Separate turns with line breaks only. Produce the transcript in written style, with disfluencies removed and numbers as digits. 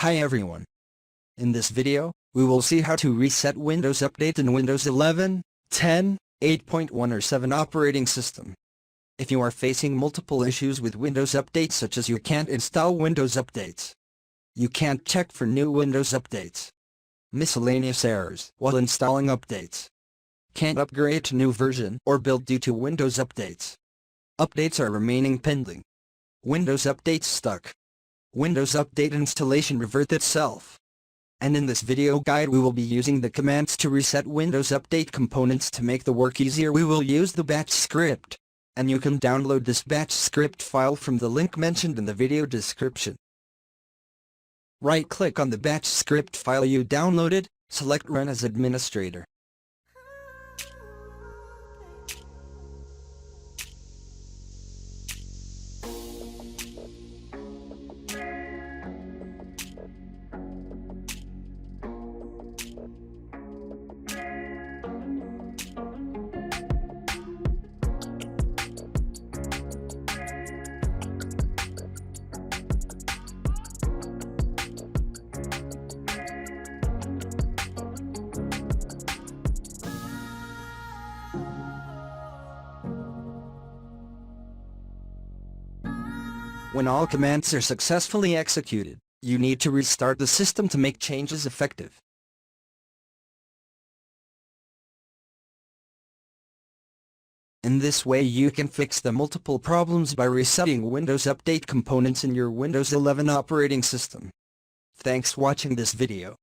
Hi everyone. In this video, we will see how to reset Windows Update in Windows 11, 10, 8.1 or 7 operating system. If you are facing multiple issues with Windows Updates such as you can't install Windows Updates, you can't check for new Windows Updates, miscellaneous errors while installing updates, can't upgrade to new version or build due to Windows Updates, updates are remaining pending, Windows Updates stuck, Windows Update installation revert itself. And in this video guide we will be using the commands to reset Windows Update components to make the work easier. We will use the batch script, and you can download this batch script file from the link mentioned in the video description. Right-click on the batch script file you downloaded, select Run as Administrator. When all commands are successfully executed, you need to restart the system to make changes effective. In this way you can fix the multiple problems by resetting Windows Update components in your Windows 11 operating system. Thanks for watching this video.